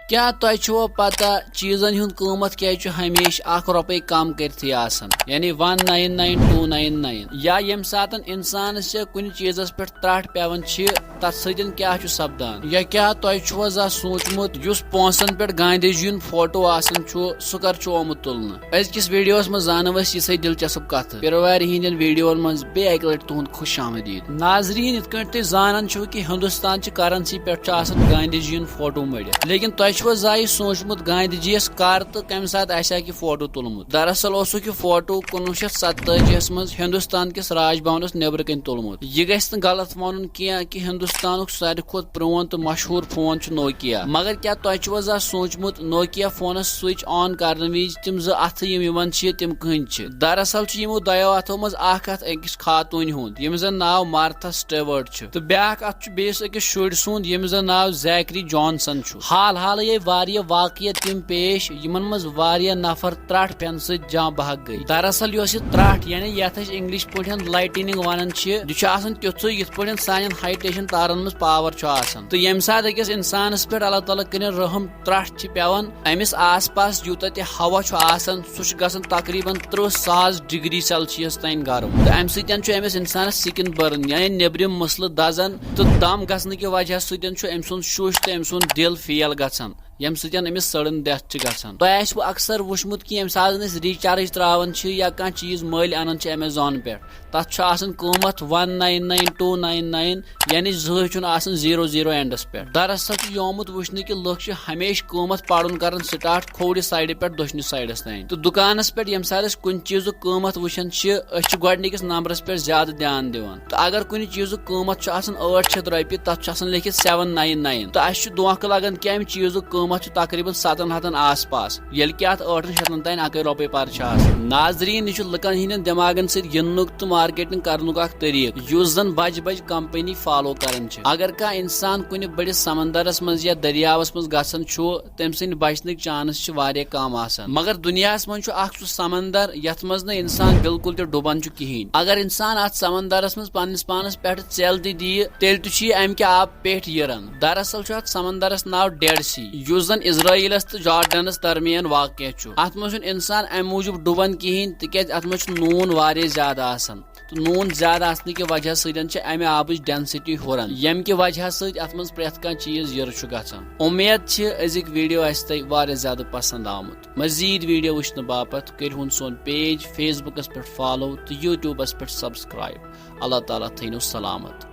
क्या तुझे पता चीजन हुंद कीमत क्या हमेशा ₹1 कम करती आसान यानी 199299 या यम सातन इंसान कुन चीजस पे त्रट पेवन तथ सदन क्या सपदान या क्या तुझे सोचमुत उस पोंसन पे गांधी जी फोटो आसान सह कर आमुत तुलना अजकिस वीडियोस मज जानो यह दिलचस्प कथ पेरि वार हिंदन वीडियोन मज बेक लट तुहद खुश आमदीद नाजरीन इत तुम जानन कि हिंदुस्तान करंसी पे गांधी जी फोटो मड़ित लेकिन तुझे जाय सोचमुत गांधी जी कर तो कम सात फोटो तुलमुत दरअसल यह फोटो 1947 मज हिंदुस्तान किस राजभवनस नेबर कन तुलमुत यह गि गलत वन कि हिंदुस्तान सारे खुद प्रोन तो मशहूर फोन नोकिया मगर क्या तुझे सोचमुत नोकिया फोनस स्विच ऑन करने विज तम अथ तम कह दरअसल यमो दयो अथो मज अकिस खातून हुंद यम जन नाव मार्था स्टेवर्ट तो ब्याक अथ बेस अकिस शुर सुंद यम जन नाव ज़ैकरी जॉनसन हाल हाल वारिया वाकया तम पेश यमन मज वारिया नफर त्रट पेन सह बहक गई दरअसल यह त्रट यानी यथ इंग्लिश पे लाइटनिंग वन यह तुथु यथ पे सान हाइटेशन तारन मज पावर तो यम सात अकिस इंसानस पे अल्लाह ताला कन रहम त्रट पेवन अमिस आस पास यूत हवा सह गसन तकरीबन 30,000 डिग्री सेल्सियस तान गर्म तो अम समिस इंसान स्किन बर्न यानी नेबरिम मसल दजन तो दम गसन कि वजह सम सुन शुश तो अम सुन दिल फेल गसन यम समिस सडन डेथ गसान तो अक्सर वुचमुत कि यम सात रिचार्ज त्रावन या कह चीज मल अनान अमेजोन पे तथ कीमत 199299 यानी ज़ 00 एंडस पे दरअसल योमुत वुचन कि लुक हमेशा कीमत पड़न कर स्टार्ट खोड़ साइड पे दशन साइडस तान तो दुकानस पे यम सात कुन चीज कीमत वुचान गोडनिकस नंबरस पे ज्यादा ध्यान दिवान तो अगर कुन चीज कीमत 800 रॉपिये तथ लिखित 799 तो अस धोख लगन कि अमि चीज कीमत तकरीबन 700 आस पास ये कि 800 तान ₹1 पर नाजरीन यह लुकन हिंदन दिमागन गिंदनुक तो मार्केटिंग करनुक तरीक युस जन बज बज कंपनी फॉलो करन अगर कह इंसान कुन बड़िस समंदरस मज या दरियावस मज गसन तम सद बचन चांस कम आसान मगर दुनियास मज सह समंदर यथ मज न इंसान बिल्कुल ते डुबन कहें अगर इंसान अत समंदरस मज पन्निस पानस पे चल दी तेल तो अम के आब पे यीरन दरअसल अत समंदरस नाव 𝙬𝙬 युस जन इजराइलस तो जॉर्डनस दरमियान वाक़ अत मज इंसान अम मूजूब डुबन कहें तिक अत मज नून वारिया ज्यादा आसान तो नून ज्यादा आसने की वजह सद अमे आबच डेंसिटी हुरन यम कि वजह सत मज प्रेथ कह चीज यर गसान उम्मीद अजिक वीडियो तुम ज्यादा पसंद आमुत मजीद वीडियो वुचन बापत कर सोन पेज फेसबुकस पे फॉलो तो यूट्यूबस पे सब्सक्राइब अल्लाह ताला थैनो सलामत।